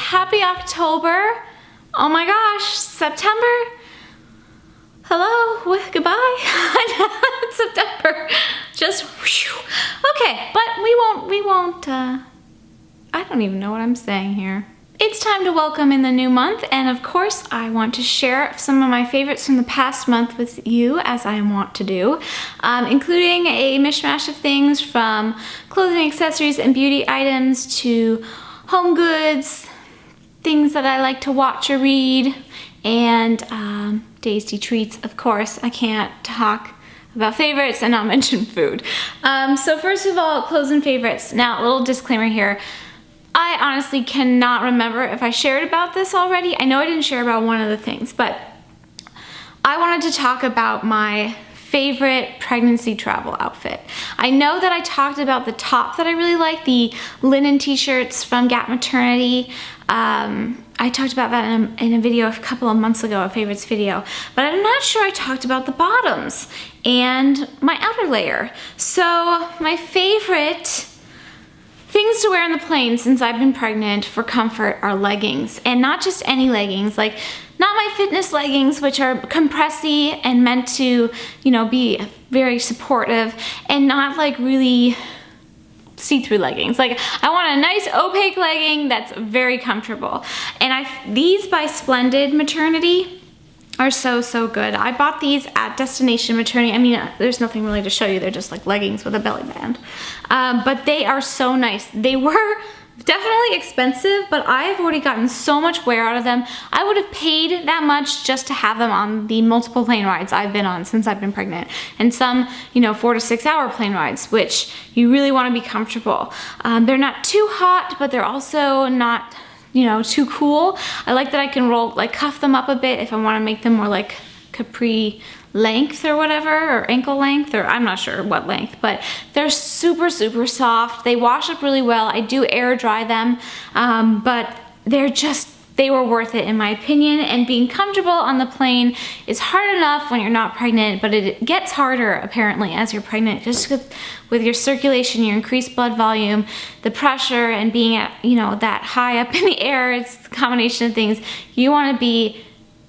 happy October. Oh my gosh, September. Hello, goodbye. It's September. Just whew. Okay, but we won't, I don't even know what I'm saying here. It's time to welcome in the new month, and of course I want to share some of my favorites from the past month with you, as I want to do, including a mishmash of things from clothing, accessories, and beauty items to home goods, things that I like to watch or read, and tasty treats, of course. I can't talk about favorites and not mention food. So first of all, clothes and favorites. Now, a little disclaimer here. I honestly cannot remember if I shared about this already. I know I didn't share about one of the things, but I wanted to talk about my favorite pregnancy travel outfit. I know that I talked about the top that I really like, the linen t-shirts from Gap Maternity. I talked about that in a video a couple of months ago, a favorites video, but I'm not sure I talked about the bottoms and my outer layer. So my favorite things to wear on the plane since I've been pregnant for comfort are leggings, and not just any leggings, like not my fitness leggings, which are compressy and meant to, you know, be very supportive, and not like really see-through leggings. Like I want a nice opaque legging that's very comfortable. And these by Splendid Maternity are so good. I bought these at Destination Maternity. I mean, there's nothing really to show you. They're just like leggings with a belly band. But they are so nice. They were definitely expensive, but I've already gotten so much wear out of them. I would have paid that much just to have them on the multiple plane rides I've been on since I've been pregnant. And some, you know, 4 to 6 hour plane rides, which you really want to be comfortable. They're not too hot, but they're also not, you know, too cool. I like that I can cuff them up a bit if I want to make them more like capri length or whatever, or ankle length, or I'm not sure what length, but they're super soft. They wash up really well. I do air dry them, but they were worth it in my opinion. And being comfortable on the plane is hard enough when you're not pregnant, but it gets harder apparently as you're pregnant, just with your circulation, your increased blood volume, the pressure, and being at, you know, that high up in the air. It's a combination of things. You want to be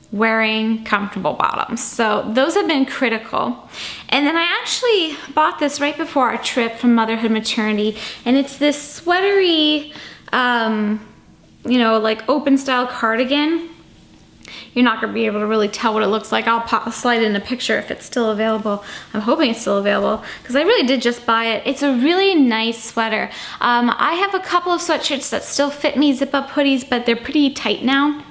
wearing comfortable bottoms. So those have been critical. And then I actually bought this right before our trip from Motherhood Maternity, and it's this sweatery, you know, like open style cardigan. You're not gonna be able to really tell what it looks like. I'll slide in a picture if it's still available. I'm hoping it's still available because I really did just buy it. It's a really nice sweater. I have a couple of sweatshirts that still fit me, zip up hoodies, but they're pretty tight now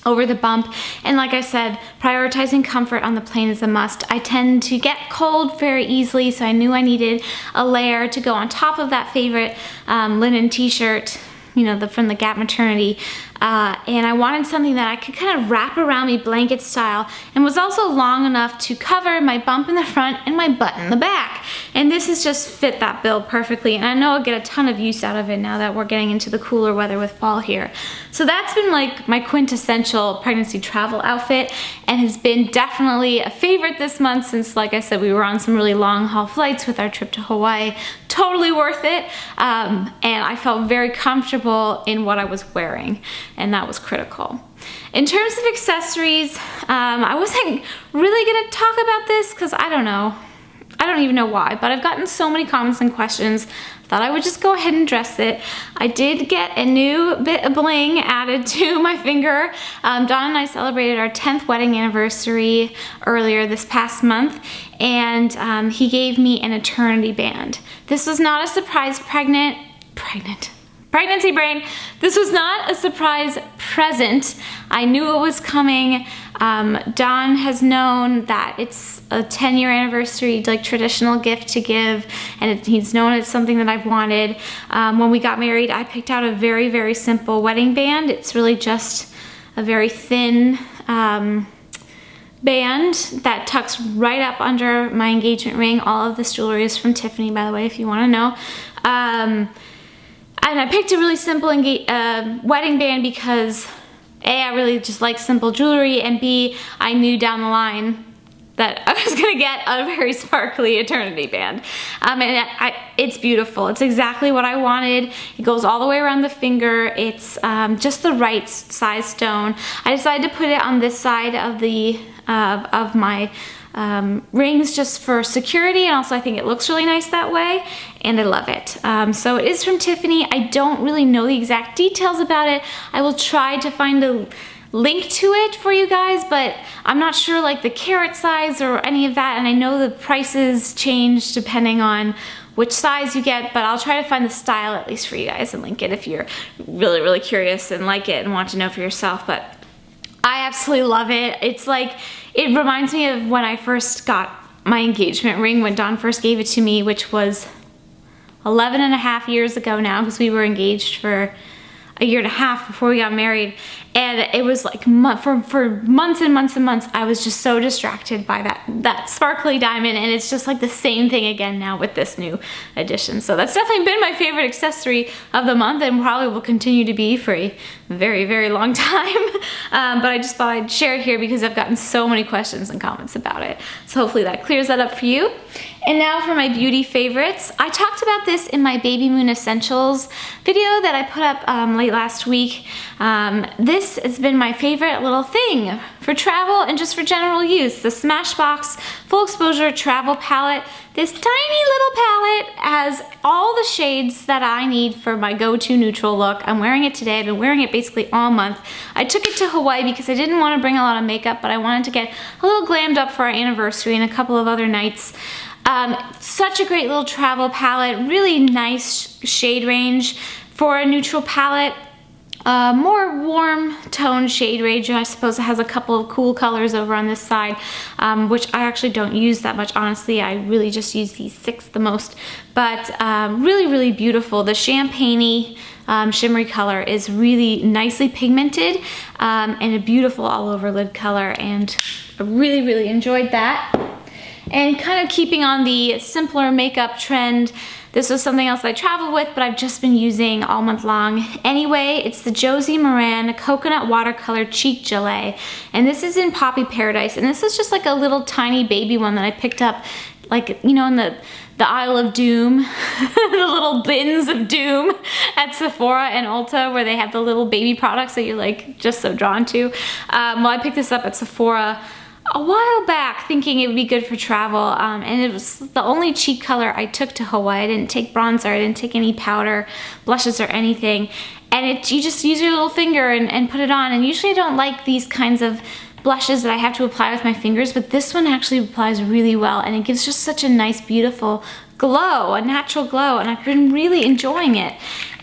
over the bump. And like I said, prioritizing comfort on the plane is a must. I tend to get cold very easily, so I knew I needed a layer to go on top of that favorite linen t-shirt, you know, from the Gap Maternity. And I wanted something that I could kind of wrap around me blanket style, and was also long enough to cover my bump in the front and my butt in the back. And this has just fit that bill perfectly, and I know I'll get a ton of use out of it now that we're getting into the cooler weather with fall here. So that's been like my quintessential pregnancy travel outfit, and has been definitely a favorite this month since, like I said, we were on some really long haul flights with our trip to Hawaii. Totally worth it, and I felt very comfortable in what I was wearing, and that was critical. In terms of accessories, I wasn't really gonna talk about this because I don't even know why, but I've gotten so many comments and questions, thought I would just go ahead and address it. I did get a new bit of bling added to my finger. Dawn and I celebrated our 10th wedding anniversary earlier this past month, and he gave me an eternity band. This was not a surprise pregnancy brain. This was not a surprise present. I knew it was coming. Dawn has known that it's a 10-year anniversary, like traditional gift to give, and he's known it's something that I've wanted. When we got married, I picked out a very simple wedding band. It's really just a very thin band that tucks right up under my engagement ring. All of this jewelry is from Tiffany, by the way, if you want to know. And I picked a really simple wedding band because A, I really just like simple jewelry, and B, I knew down the line that I was gonna get a very sparkly eternity band. And it's beautiful. It's exactly what I wanted. It goes all the way around the finger. It's just the right size stone. I decided to put it on this side of the of my rings just for security, and also I think it looks really nice that way, and I love it. So it is from Tiffany. I don't really know the exact details about it. I will try to find a link to it for you guys, but I'm not sure like the carat size or any of that, and I know the prices change depending on which size you get, but I'll try to find the style at least for you guys and link it if you're really, really curious and like it and want to know for yourself. But I absolutely love it. It's like, it reminds me of when I first got my engagement ring, when Dawn first gave it to me, which was 11 and a half years ago now, because we were engaged for a year and a half before we got married. And it was like for months and months and months, I was just so distracted by that sparkly diamond, and it's just like the same thing again now with this new addition. So that's definitely been my favorite accessory of the month, and probably will continue to be for a very, very long time. But I just thought I'd share it here because I've gotten so many questions and comments about it. So hopefully that clears that up for you. And now for my beauty favorites. I talked about this in my Baby Moon Essentials video that I put up late last week. This has been my favorite little thing for travel and just for general use. The Smashbox Full Exposure Travel Palette. This tiny little palette has all the shades that I need for my go-to neutral look. I'm wearing it today. I've been wearing it basically all month. I took it to Hawaii because I didn't want to bring a lot of makeup, but I wanted to get a little glammed up for our anniversary and a couple of other nights. Such a great little travel palette, really nice shade range for a neutral palette. More warm tone shade range. I suppose it has a couple of cool colors over on this side, which I actually don't use that much, honestly. I really just use these 6 the most, but really, really beautiful. The champagne-y shimmery color is really nicely pigmented, and a beautiful all over lid color, and I really, really enjoyed that. And kind of keeping on the simpler makeup trend, this was something else I traveled with, but I've just been using all month long anyway. It's the Josie Maran Coconut Watercolor Cheek Gelée, and this is in Poppy Paradise, and this is just like a little tiny baby one that I picked up, like, you know, in the Aisle of Doom, the little bins of doom at Sephora and Ulta, where they have the little baby products that you're like just so drawn to. Well, I picked this up at Sephora a while back thinking it would be good for travel, and it was the only cheek color I took to Hawaii. I didn't take bronzer, I didn't take any powder, blushes, or anything. And you just use your little finger and put it on, and usually I don't like these kinds of blushes that I have to apply with my fingers, but this one actually applies really well, and it gives just such a nice, beautiful glow, a natural glow, and I've been really enjoying it.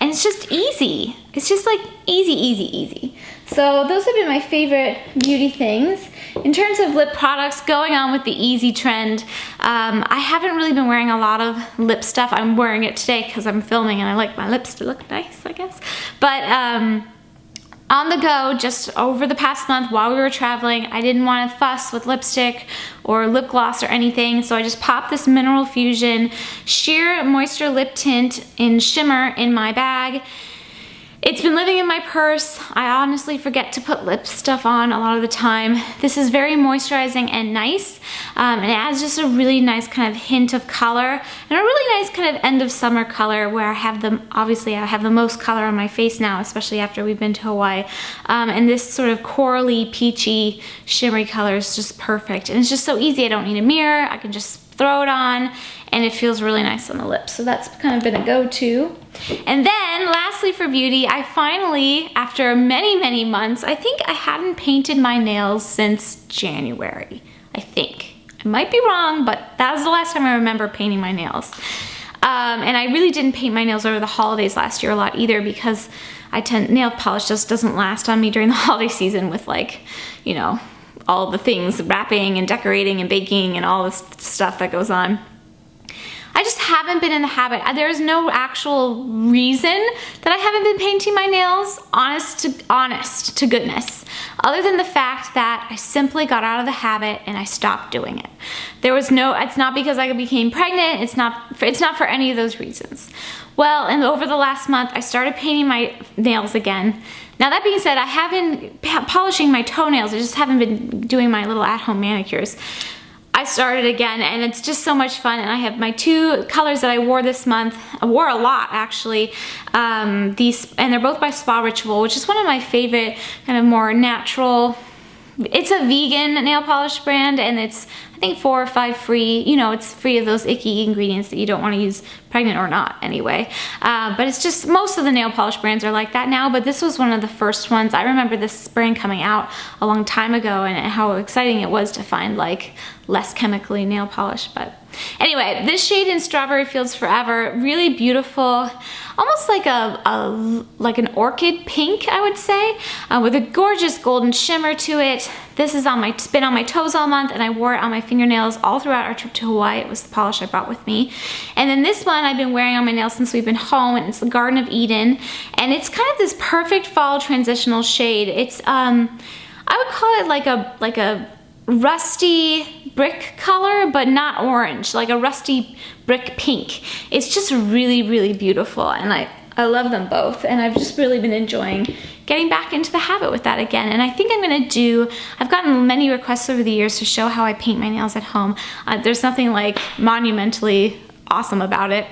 And it's just easy. It's just like easy, easy, easy. So those have been my favorite beauty things. In terms of lip products, going on with the easy trend, I haven't really been wearing a lot of lip stuff. I'm wearing it today because I'm filming and I like my lips to look nice, I guess. But on the go, just over the past month while we were traveling, I didn't want to fuss with lipstick or lip gloss or anything, so I just popped this Mineral Fusion Sheer Moisture Lip Tint in Shimmer in my bag. It's been living in my purse. I honestly forget to put lip stuff on a lot of the time. This is very moisturizing and nice, and it adds just a really nice kind of hint of color, and a really nice kind of end of summer color where I have obviously I have the most color on my face now, especially after we've been to Hawaii. And this sort of corally, peachy, shimmery color is just perfect. And it's just so easy. I don't need a mirror. I can just throw it on, and it feels really nice on the lips. So that's kind of been a go-to. And then lastly for beauty, I finally, after many, many months, I think I hadn't painted my nails since January, I think. I might be wrong, but that was the last time I remember painting my nails. And I really didn't paint my nails over the holidays last year a lot either, because nail polish just doesn't last on me during the holiday season with, like, you know, all the things, wrapping and decorating and baking and all this stuff that goes on. I just haven't been in the habit. There's no actual reason that I haven't been painting my nails, honest to goodness, other than the fact that I simply got out of the habit and I stopped doing it. It's not because I became pregnant, it's not for any of those reasons. Well, and over the last month, I started painting my nails again. Now that being said, I have been polishing my toenails. I just haven't been doing my little at-home manicures. I started again, and it's just so much fun. And I have my 2 colors that I wore this month. I wore a lot, actually. These, and they're both by SpaRitual, which is one of my favorite kind of more natural. It's a vegan nail polish brand, and it's, I think, 4 or 5 free. You know, it's free of those icky ingredients that you don't want to use, pregnant or not, anyway. But it's just, most of the nail polish brands are like that now, but this was one of the first ones. I remember this brand coming out a long time ago, and how exciting it was to find like less chemically nail polish. But anyway, this shade in Strawberry Fields Forever, really beautiful, almost like like an orchid pink, I would say, with a gorgeous golden shimmer to it. This is it's been on my toes all month, and I wore it on my fingernails all throughout our trip to Hawaii. It was the polish I brought with me. And then this one I've been wearing on my nails since we've been home, and it's the Garden of Eden, and it's kind of this perfect fall transitional shade. It's I would call it like a rusty brick color, but not orange, like a rusty brick pink. It's just really, really beautiful, and I love them both, and I've just really been enjoying getting back into the habit with that again. And I think I'm gonna I've gotten many requests over the years to show how I paint my nails at home. There's nothing like monumentally awesome about it,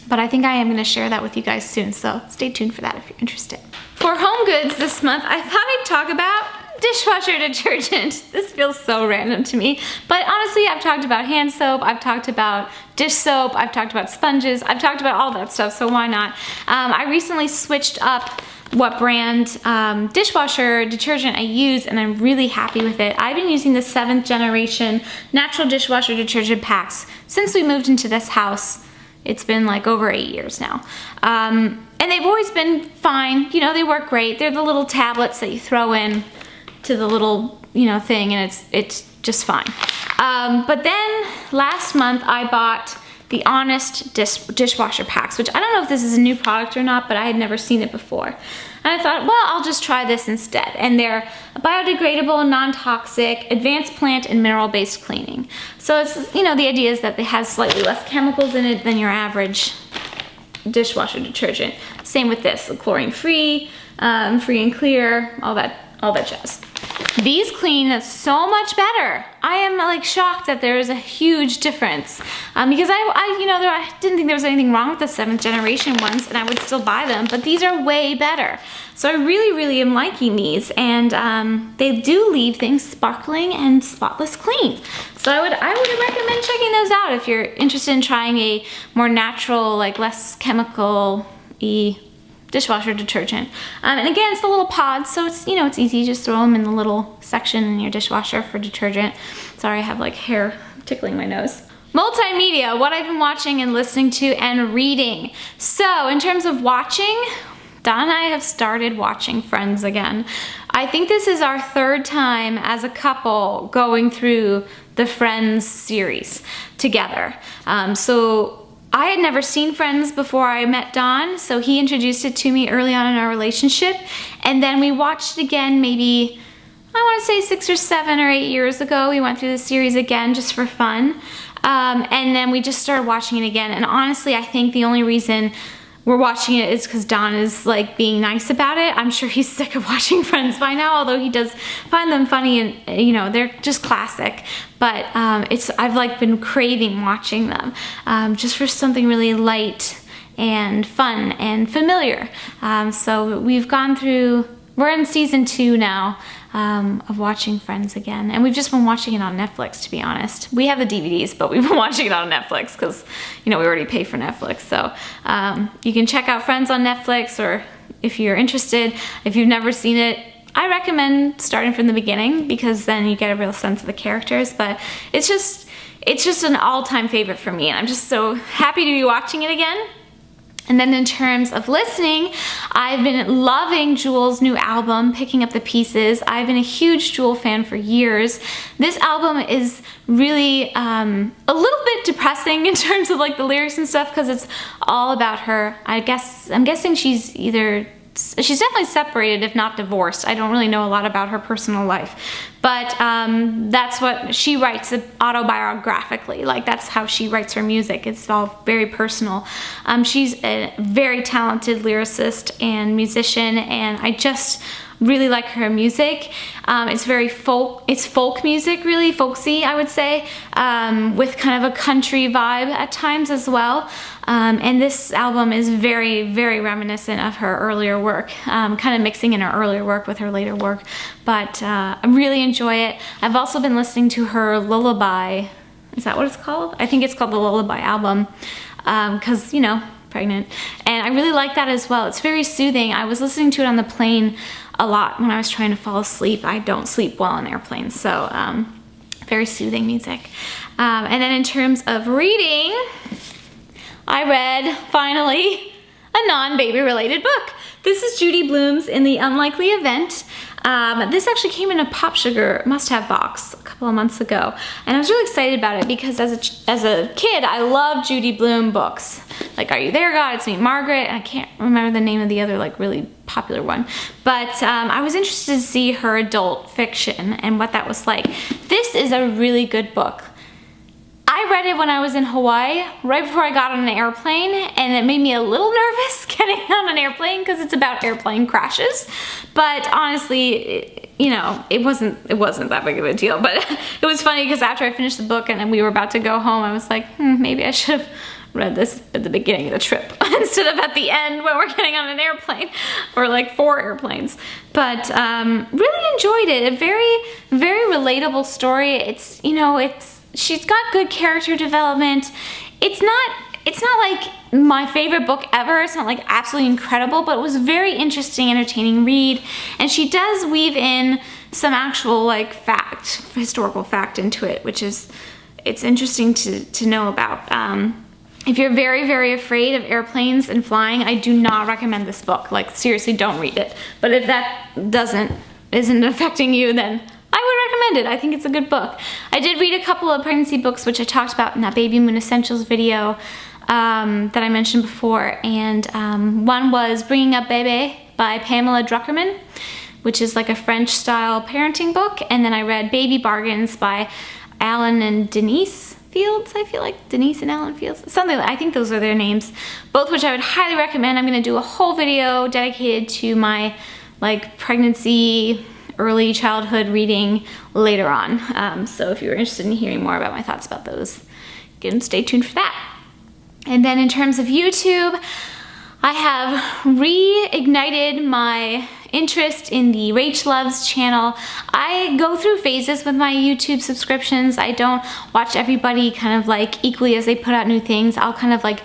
but I think I am gonna share that with you guys soon, so stay tuned for that if you're interested. For home goods this month, I thought I'd talk about dishwasher detergent. This feels so random to me, but honestly, I've talked about hand soap, I've talked about dish soap, I've talked about sponges, I've talked about all that stuff, so why not? I recently switched up what brand dishwasher detergent I use, and I'm really happy with it. I've been using the 7th generation natural dishwasher detergent packs since we moved into this house. It's been like over 8 years now. And they've always been fine. You know, they work great. They're the little tablets that you throw in to the little, you know, thing, and it's just fine. But then last month I bought the Honest dishwasher packs, which I don't know if this is a new product or not, but I had never seen it before. And I thought, well, I'll just try this instead. And they're biodegradable, non-toxic, advanced plant and mineral-based cleaning. So it's, you know, the idea is that it has slightly less chemicals in it than your average dishwasher detergent. Same with this, chlorine-free, free and clear, all that jazz. These clean so much better. I am like shocked that there is a huge difference because I didn't think there was anything wrong with the 7th generation ones, and I would still buy them, but these are way better. So I really, really am liking these, and they do leave things sparkling and spotless clean. So I would recommend checking those out if you're interested in trying a more natural, like less chemical-y dishwasher detergent. And again, it's the little pods, so it's, you know, it's easy. Just throw them in the little section in your dishwasher for detergent. Sorry, I have like hair tickling my nose. Multimedia, what I've been watching and listening to and reading. So in terms of watching, Don and I have started watching Friends again. I think this is our 3rd time as a couple going through the Friends series together. So I had never seen Friends before I met Don, so he introduced it to me early on in our relationship, and then we watched it again maybe, I want to say 6 or 7 or 8 years ago. We went through the series again just for fun, and then we just started watching it again, and honestly, I think the only reason we're watching it is because Don is like being nice about it. I'm sure he's sick of watching Friends by now, although he does find them funny, and you know, they're just classic. But I've like been craving watching them just for something really light and fun and familiar. So we've gone through, we're in season 2 now of watching Friends again, and we've just been watching it on Netflix, to be honest. We have the DVDs, but we've been watching it on Netflix because, you know, we already pay for Netflix. So you can check out Friends on Netflix, or if you're interested, if you've never seen it, I recommend starting from the beginning because then you get a real sense of the characters. But it's just an all-time favorite for me, and I'm just so happy to be watching it again. And then in terms of listening, I've been loving Jewel's new album, Picking Up the Pieces. I've been a huge Jewel fan for years. This album is really a little bit depressing in terms of like the lyrics and stuff because it's all about her. I'm guessing she's definitely separated, if not divorced. I don't really know a lot about her personal life, but that's what she writes autobiographically. Like, that's how she writes her music. It's all very personal. She's a very talented lyricist and musician, and I just Really like her music. It's very folk music, really folksy, I would say, with kind of a country vibe at times as well. And this album is very, very reminiscent of her earlier work, kind of mixing in her earlier work with her later work. But I really enjoy it. I've also been listening to her Lullaby. Is that what it's called? I think it's called the Lullaby album, because, you know, pregnant. And I really like that as well. It's very soothing. I was listening to it on the plane a lot when I was trying to fall asleep. I don't sleep well on airplanes, so very soothing music. And then in terms of reading, I read, finally, a non-baby related book. This is Judy Blume's In the Unlikely Event. This actually came in a Pop Sugar must-have box a couple of months ago, and I was really excited about it because as a kid, I loved Judy Blume books. Like Are You There, God? It's Me, Margaret. I can't remember the name of the other like really popular one, but I was interested to see her adult fiction and what that was like. This is a really good book. I read it when I was in Hawaii, right before I got on an airplane, and it made me a little nervous getting on an airplane because it's about airplane crashes. But honestly, you know, it wasn't that big of a deal. But it was funny because after I finished the book and we were about to go home, I was like, maybe I should have read this at the beginning of the trip instead of at the end when we're getting on an airplane, or like 4 airplanes. But really enjoyed it. A very, very relatable story. It's, you know, she's got good character development. It's not like my favorite book ever. It's not like absolutely incredible, but it was a very interesting, entertaining read. And she does weave in some actual like historical fact into it, which is, it's interesting to know about. If you're very, very afraid of airplanes and flying, I do not recommend this book. Like seriously, don't read it. But if that isn't affecting you, then I would recommend it. I think it's a good book. I did read a couple of pregnancy books, which I talked about in that Baby Moon Essentials video that I mentioned before. And one was Bringing Up Bebe by Pamela Druckerman, which is like a French-style parenting book. And then I read Baby Bargains by Alan and Denise Fields, I feel like. Denise and Alan Fields. Something like, I think those are their names. Both which I would highly recommend. I'm going to do a whole video dedicated to my like pregnancy, early childhood reading later on. So if you're interested in hearing more about my thoughts about those, again, stay tuned for that. And then in terms of YouTube, I have reignited my interest in the Rach Loves channel. I go through phases with my YouTube subscriptions. I don't watch everybody kind of like equally as they put out new things. I'll kind of like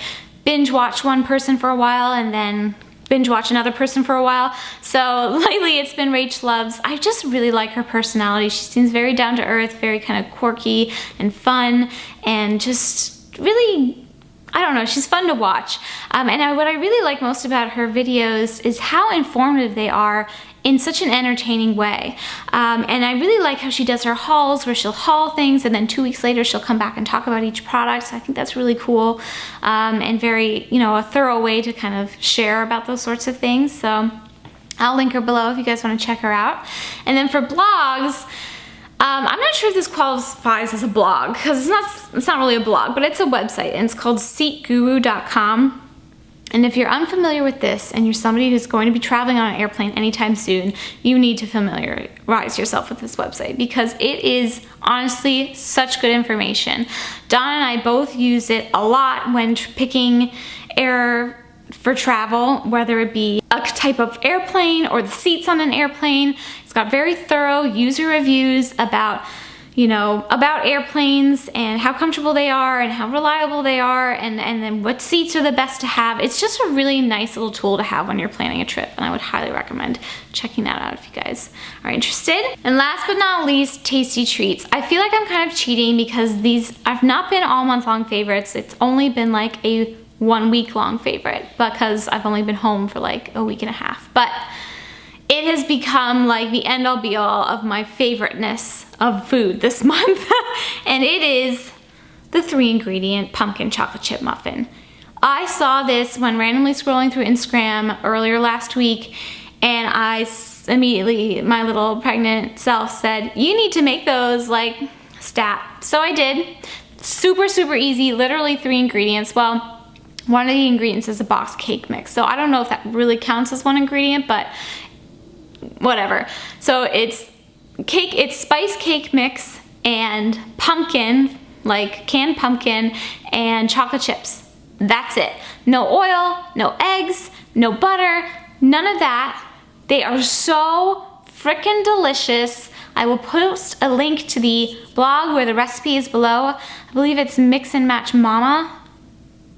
binge watch one person for a while and then binge watch another person for a while. So lately it's been Rach Loves. I just really like her personality. She seems very down to earth, very kind of quirky and fun, and just really, I don't know, she's fun to watch. What I really like most about her videos is how informative they are in such an entertaining way. And I really like how she does her hauls, where she'll haul things and then 2 weeks later she'll come back and talk about each product. So I think that's really cool, and very, you know, a thorough way to kind of share about those sorts of things. So I'll link her below if you guys want to check her out. And then for blogs, I'm not sure if this qualifies as a blog because it's not really a blog, but it's a website and it's called seatguru.com. And if you're unfamiliar with this and you're somebody who's going to be traveling on an airplane anytime soon, you need to familiarize yourself with this website because it is honestly such good information. Dawn and I both use it a lot when picking air for travel, whether it be a type of airplane or the seats on an airplane. It's got very thorough user reviews about, you know, about airplanes and how comfortable they are and how reliable they are, and then what seats are the best to have. It's just a really nice little tool to have when you're planning a trip, and I would highly recommend checking that out if you guys are interested. And last but not least, Tasty Treats. I feel like I'm kind of cheating because these have not been all month long favorites. It's only been like a 1 week long favorite because I've only been home for like a week and a half. But it has become like the end all be all of my favoriteness of food this month. And it is the 3-ingredient pumpkin chocolate chip muffin. I saw this when randomly scrolling through Instagram earlier last week, and I immediately, my little pregnant self said, you need to make those like stat. So I did. Super, super easy, literally 3 ingredients. Well, one of the ingredients is a box cake mix. So I don't know if that really counts as 1 ingredient, but whatever. So it's spice cake mix and pumpkin, like canned pumpkin and chocolate chips. That's it. No oil, no eggs, no butter, none of that. They are so freaking delicious. I will post a link to the blog where the recipe is below. I believe it's Mix and Match Mama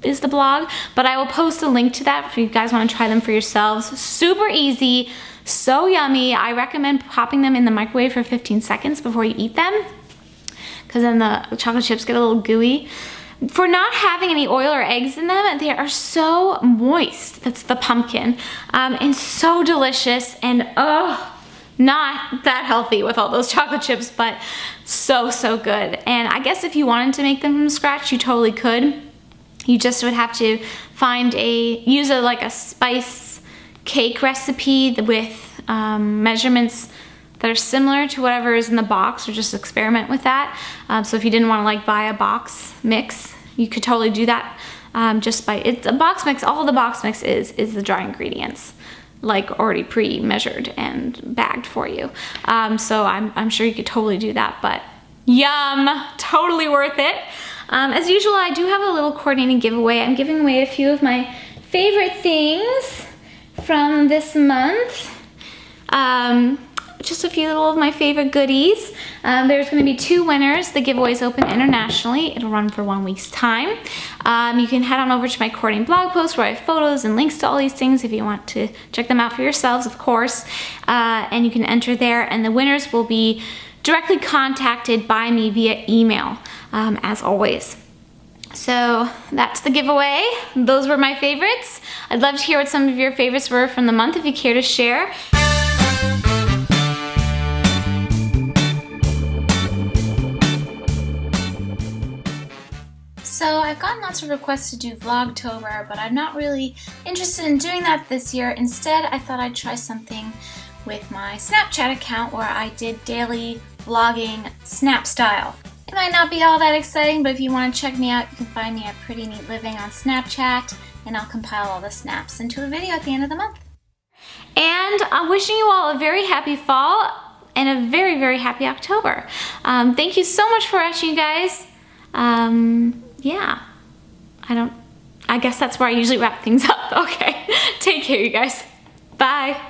is the blog, but I will post a link to that if you guys want to try them for yourselves. Super easy, so yummy. I recommend popping them in the microwave for 15 seconds before you eat them, because then the chocolate chips get a little gooey. For not having any oil or eggs in them, they are so moist. That's the pumpkin, and so delicious, and not that healthy with all those chocolate chips, but so good. And I guess if you wanted to make them from scratch, you totally could. You just would have to use a spice cake recipe with measurements that are similar to whatever is in the box, or just experiment with that. So if you didn't want to buy a box mix, you could totally do that it's a box mix. All the box mix is the dry ingredients, already pre-measured and bagged for you. So I'm sure you could totally do that, but yum, totally worth it. As usual, I do have a little coordinating giveaway. I'm giving away a few of my favorite things from this month. Just a few little of my favorite goodies. There's going to be 2 winners. The giveaway is open internationally. It'll run for 1 week's time. You can head on over to my coordinating blog post where I have photos and links to all these things if you want to check them out for yourselves, of course. And you can enter there, and the winners will be directly contacted by me via email, as always. So that's the giveaway. Those were my favorites. I'd love to hear what some of your favorites were from the month if you care to share. So I've gotten lots of requests to do Vlogtober, but I'm not really interested in doing that this year. Instead, I thought I'd try something with my Snapchat account where I did daily vlogging snap style. It might not be all that exciting, but if you want to check me out, you can find me at Pretty Neat Living on Snapchat, and I'll compile all the snaps into a video at the end of the month. And I'm wishing you all a very happy fall and a very happy October. Thank you so much for watching, you guys. Yeah, I guess that's where I usually wrap things up. Okay, take care, you guys. Bye.